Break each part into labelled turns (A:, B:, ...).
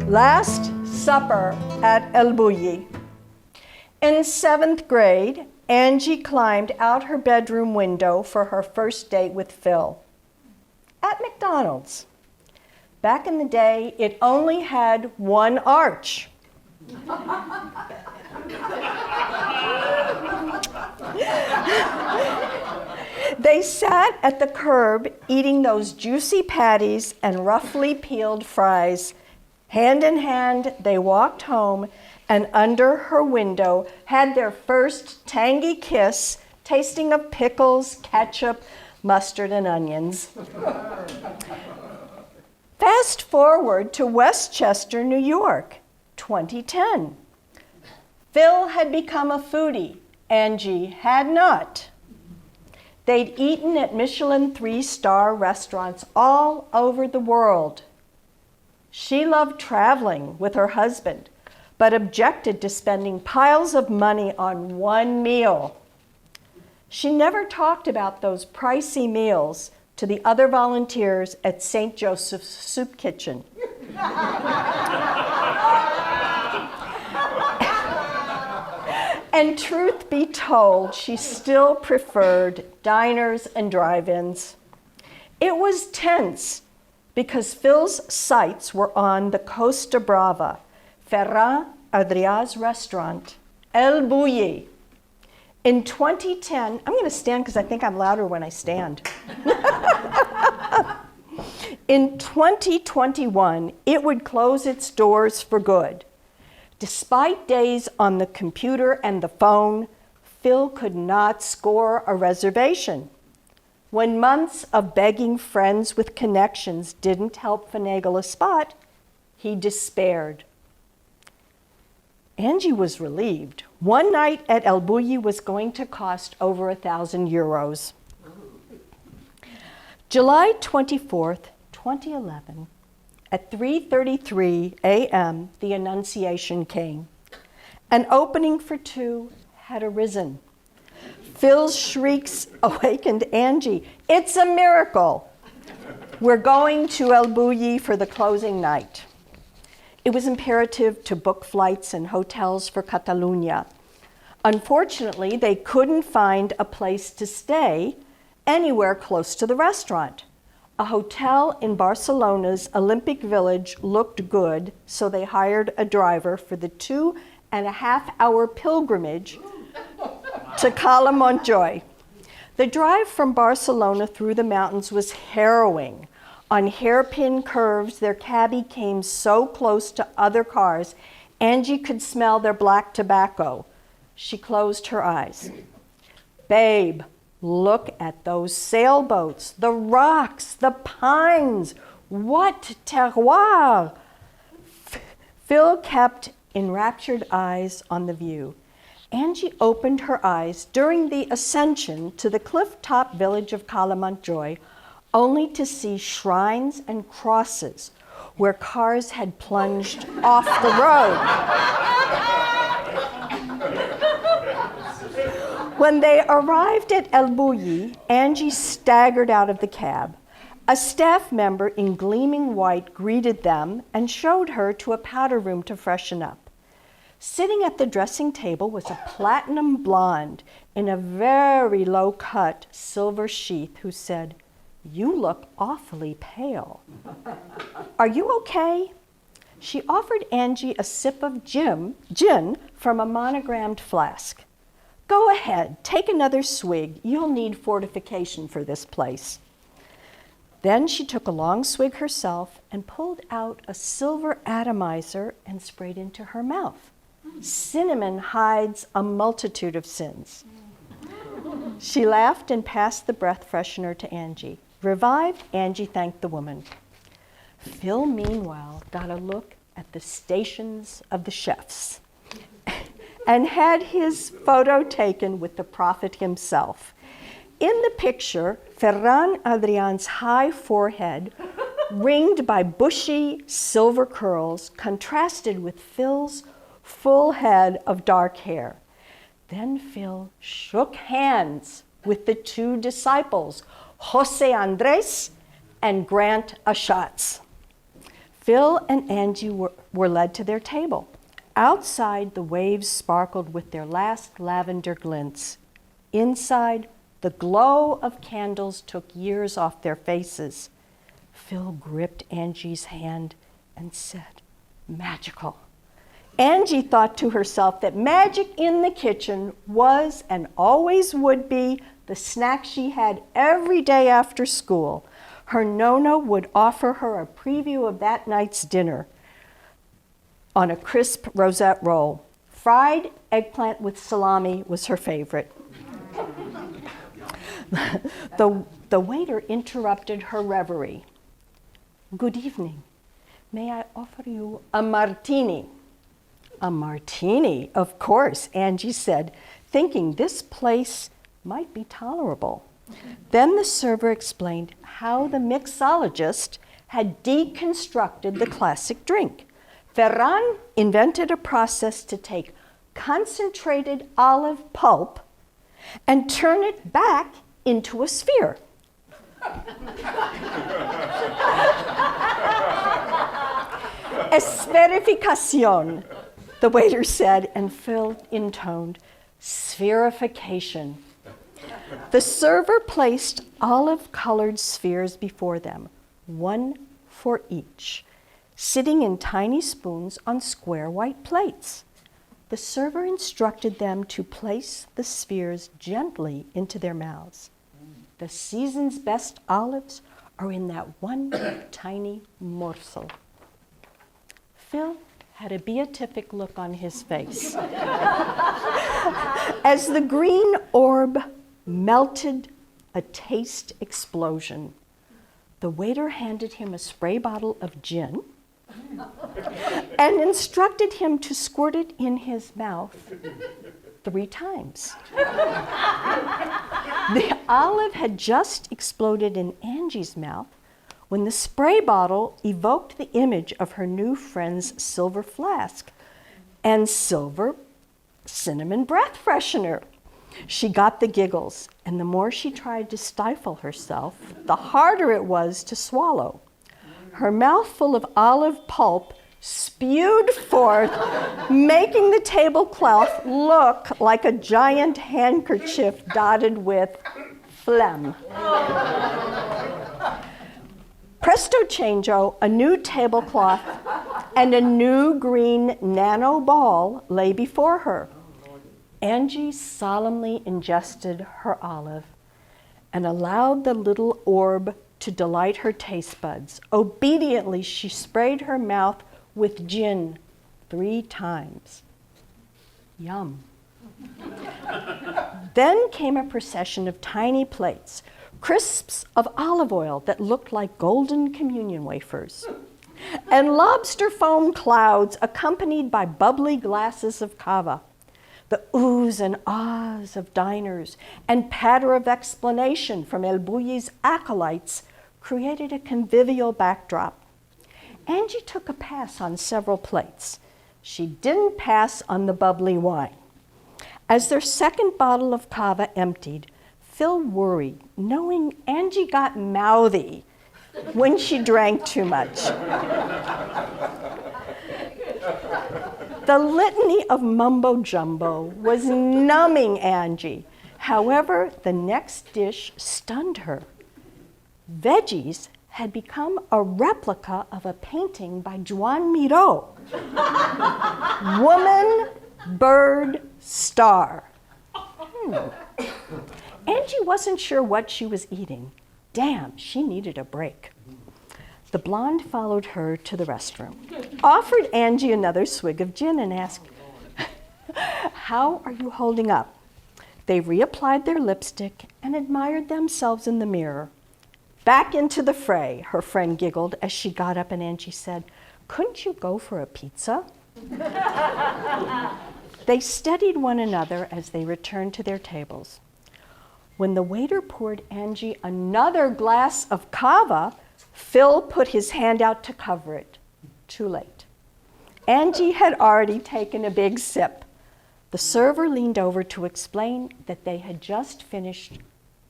A: Last supper at El Bulli. In 7th grade, Angie climbed out her bedroom window for her first date with Phil at McDonald's. Back in the day, it only had one arch. They sat at the curb eating those juicy patties and roughly peeled fries. Hand in hand, they walked home and under her window had their first tangy kiss, tasting of pickles, ketchup, mustard, and onions. Fast forward to Westchester, New York, 2010. Phil had become a foodie. Angie had not. They'd eaten at Michelin 3-star restaurants all over the world. She loved traveling with her husband, but objected to spending piles of money on one meal. She never talked about those pricey meals to the other volunteers at St. Joseph's Soup Kitchen. And truth be told, she still preferred diners and drive-ins. It was tense because Phil's sights were on the Costa Brava, Ferran Adrià's restaurant, El Bulli. In 2010, I'm going to stand because I think I'm louder when I stand. In 2021, it would close its doors for good. Despite days on the computer and the phone, Phil could not score a reservation. When months of begging friends with connections didn't help finagle a spot, he despaired. Angie was relieved. One night at El Bulli was going to cost over 1,000 euros. July 24th, 2011, at 3:33 a.m., the Annunciation came. An opening for two had arisen. Phil's shrieks awakened Angie. It's a miracle. We're going to El Bulli for the closing night. It was imperative to book flights and hotels for Cataluña. Unfortunately, they couldn't find a place to stay anywhere close to the restaurant. A hotel in Barcelona's Olympic Village looked good, so they hired a driver for the 2.5-hour pilgrimage to Cala Montjuïc. The drive from Barcelona through the mountains was harrowing. On hairpin curves, their cabbie came so close to other cars, Angie could smell their black tobacco. She closed her eyes. Babe, look at those sailboats, the rocks, the pines. What terroir! Phil kept enraptured eyes on the view. Angie opened her eyes during the ascension to the cliff-top village of Cala Montjuïc, only to see shrines and crosses where cars had plunged off the road. When they arrived at El Bulli, Angie staggered out of the cab. A staff member in gleaming white greeted them and showed her to a powder room to freshen up. Sitting at the dressing table was a platinum blonde in a very low-cut silver sheath who said, "You look awfully pale. Are you okay?" She offered Angie a sip of gin from a monogrammed flask. "Go ahead, take another swig. You'll need fortification for this place." Then she took a long swig herself and pulled out a silver atomizer and sprayed into her mouth. Cinnamon hides a multitude of sins. She laughed and passed the breath freshener to Angie. Revived, Angie thanked the woman. Phil, meanwhile, got a look at the stations of the chefs and had his photo taken with the prophet himself. In the picture, Ferran Adrià's high forehead, ringed by bushy silver curls, contrasted with Phil's full head of dark hair. Then Phil shook hands with the two disciples, José Andrés and Grant Aschatz. Phil and Angie were led to their table. Outside, the waves sparkled with their last lavender glints. Inside, the glow of candles took years off their faces. Phil gripped Angie's hand and said, "Magical." Angie thought to herself that magic in the kitchen was and always would be the snack she had every day after school. Her Nona would offer her a preview of that night's dinner on a crisp rosette roll. Fried eggplant with salami was her favorite. The waiter interrupted her reverie. "Good evening. May I offer you a martini?" "A martini, of course," Angie said, thinking this place might be tolerable. Then the server explained how the mixologist had deconstructed the classic drink. Ferran invented a process to take concentrated olive pulp and turn it back into a sphere. Espherificación, the waiter said, and Phil intoned, spherification. The server placed olive-colored spheres before them, one for each, sitting in tiny spoons on square white plates. The server instructed them to place the spheres gently into their mouths. The season's best olives are in that one tiny morsel. Phil had a beatific look on his face. As the green orb melted, a taste explosion. The waiter handed him a spray bottle of gin and instructed him to squirt it in his mouth 3 times. The olive had just exploded in Angie's mouth when the spray bottle evoked the image of her new friend's silver flask and silver cinnamon breath freshener. She got the giggles, and the more she tried to stifle herself, the harder it was to swallow. Her mouth full of olive pulp spewed forth, making the tablecloth look like a giant handkerchief dotted with phlegm. Presto changeo, a new tablecloth and a new green nano ball lay before her. Angie solemnly ingested her olive and allowed the little orb to delight her taste buds. Obediently, she sprayed her mouth with gin 3 times. Yum. Then came a procession of tiny plates, crisps of olive oil that looked like golden communion wafers, and lobster foam clouds accompanied by bubbly glasses of cava. The oohs and ahs of diners and patter of explanation from El Bulli's acolytes created a convivial backdrop. Angie took a pass on several plates. She didn't pass on the bubbly wine. As their second bottle of cava emptied, Phil worried, knowing Angie got mouthy when she drank too much. The litany of mumbo-jumbo was numbing Angie. However, the next dish stunned her. Veggies had become a replica of a painting by Joan Miró. Woman, bird, star. Angie wasn't sure what she was eating. Damn, she needed a break. The blonde followed her to the restroom, offered Angie another swig of gin, and asked, "How are you holding up?" They reapplied their lipstick and admired themselves in the mirror. "Back into the fray," her friend giggled as she got up, and Angie said, "Couldn't you go for a pizza?" They studied one another as they returned to their tables. When the waiter poured Angie another glass of cava, Phil put his hand out to cover it. Too late. Angie had already taken a big sip. The server leaned over to explain that they had just finished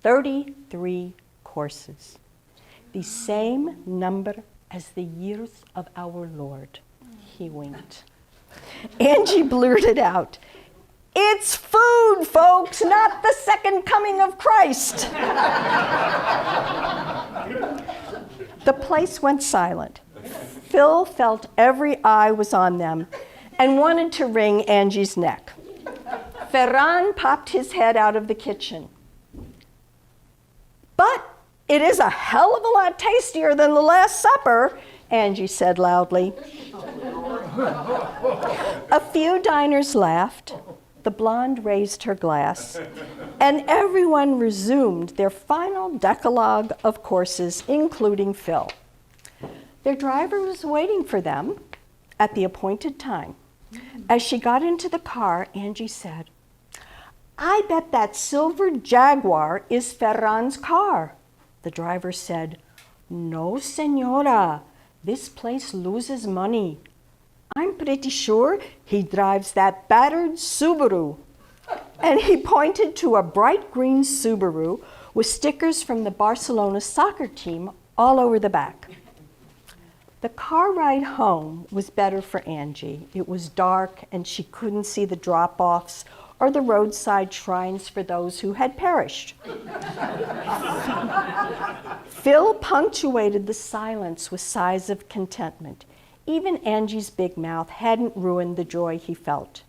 A: 33 courses, the same number as the years of our Lord. He winked. Angie blurted out, "It's food, folks, not the second coming of Christ." The place went silent. Phil felt every eye was on them and wanted to wring Angie's neck. Ferran popped his head out of the kitchen. "But it is a hell of a lot tastier than the Last Supper," Angie said loudly. A few diners laughed. The blonde raised her glass, and everyone resumed their final decalogue of courses, including Phil. Their driver was waiting for them at the appointed time. As she got into the car, Angie said, "I bet that silver Jaguar is Ferran's car." The driver said, "No, senora, this place loses money. I'm pretty sure he drives that battered Subaru." And he pointed to a bright green Subaru with stickers from the Barcelona soccer team all over the back. The car ride home was better for Angie. It was dark and she couldn't see the drop-offs or the roadside shrines for those who had perished. Phil punctuated the silence with sighs of contentment. Even Angie's big mouth hadn't ruined the joy he felt.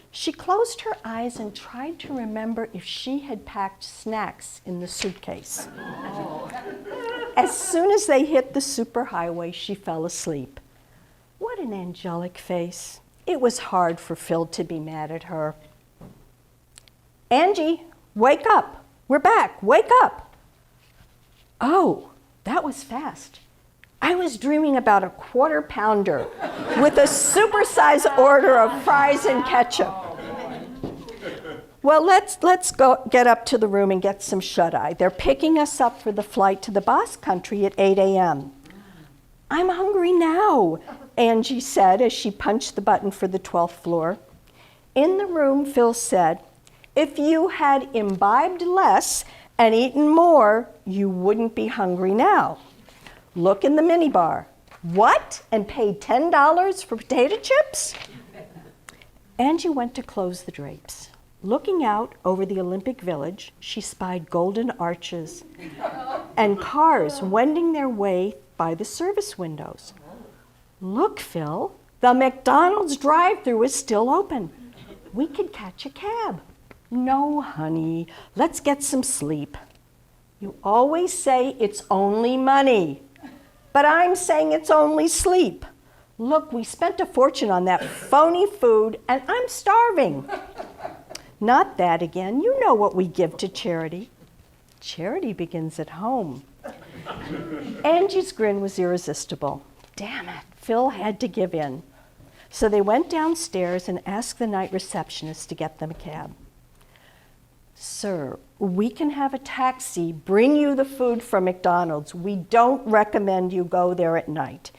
A: She closed her eyes and tried to remember if she had packed snacks in the suitcase. As soon as they hit the superhighway, she fell asleep. What an angelic face. It was hard for Phil to be mad at her. "Angie, wake up. We're back. Wake up." "Oh, that was fast. I was dreaming about a quarter pounder with a supersized order of fries and ketchup." "Well, let's go get up to the room and get some shut-eye. They're picking us up for the flight to the Basque Country at 8 a.m. "I'm hungry now," Angie said as she punched the button for the 12th floor. In the room, Phil said, "If you had imbibed less and eaten more, you wouldn't be hungry now. Look in the minibar." "What? And paid $10 for potato chips?" Angie went to close the drapes. Looking out over the Olympic Village, she spied golden arches and cars wending their way by the service windows. "Look, Phil, the McDonald's drive-thru is still open. We could catch a cab." "No, honey, let's get some sleep." "You always say it's only money, but I'm saying it's only sleep. Look, we spent a fortune on that phony food and I'm starving." "Not that again. You know what we give to charity." "Charity begins at home." Angie's grin was irresistible. Damn it, Phil had to give in. So they went downstairs and asked the night receptionist to get them a cab. "Sir, we can have a taxi bring you the food from McDonald's. We don't recommend you go there at night.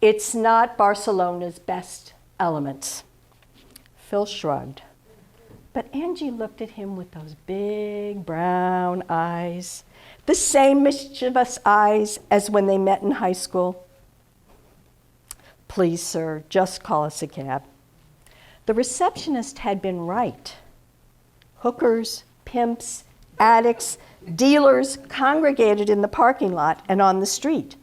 A: It's not Barcelona's best elements." Phil shrugged. But Angie looked at him with those big brown eyes, the same mischievous eyes as when they met in high school. "Please, sir, just call us a cab." The receptionist had been right. Hookers, pimps, addicts, dealers congregated in the parking lot and on the street.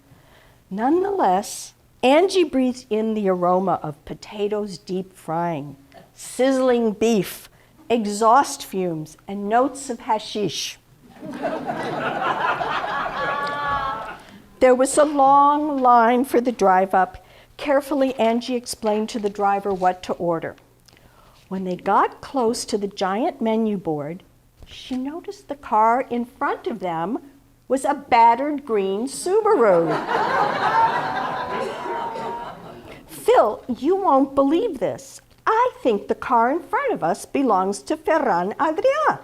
A: Nonetheless, Angie breathed in the aroma of potatoes deep frying, sizzling beef, exhaust fumes, and notes of hashish. There was a long line for the drive-up. Carefully, Angie explained to the driver what to order. When they got close to the giant menu board, she noticed the car in front of them was a battered green Subaru. "Phil, you won't believe this. I think the car in front of us belongs to Ferran Adrià."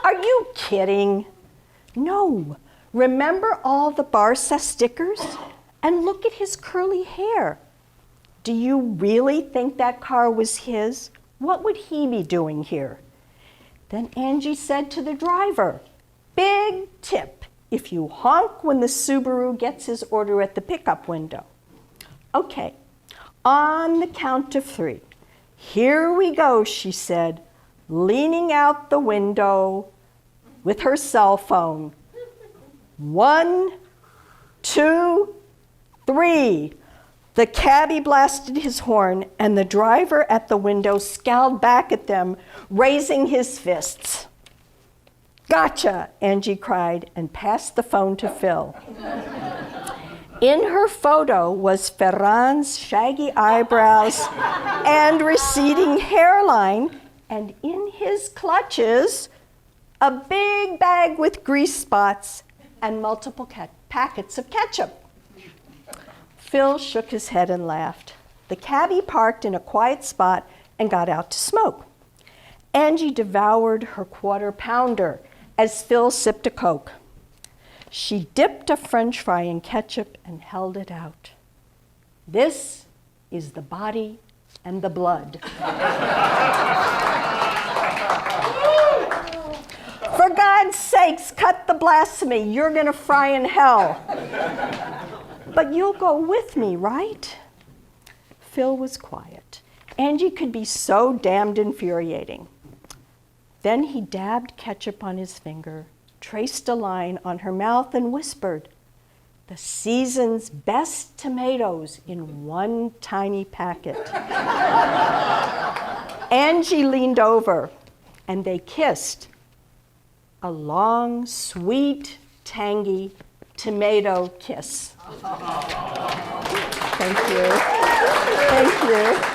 A: "Are you kidding?" "No. Remember all the Barça stickers? And look at his curly hair. Do you really think that car was his? What would he be doing here?" Then Angie said to the driver, "Big tip if you honk when the Subaru gets his order at the pickup window. Okay, on the count of 3. Here we go, she said, leaning out the window with her cell phone. 1, 2, 3. The cabbie blasted his horn, and the driver at the window scowled back at them, raising his fists. Gotcha, Angie cried, and passed the phone to Phil. In her photo was Ferran's shaggy eyebrows and receding hairline, and in his clutches, a big bag with grease spots and multiple packets of ketchup. Phil shook his head and laughed. The cabbie parked in a quiet spot and got out to smoke. Angie devoured her quarter-pounder as Phil sipped a Coke. She dipped a French fry in ketchup and held it out. This is the body and the blood. For God's sakes, cut the blasphemy. You're going to fry in hell. But you'll go with me, right? Phil was quiet. Angie could be so damned infuriating. Then he dabbed ketchup on his finger, traced a line on her mouth, and whispered, "The season's best tomatoes in one tiny packet." Angie leaned over, and they kissed. A long, sweet, tangy tomato kiss. Thank you. Thank you.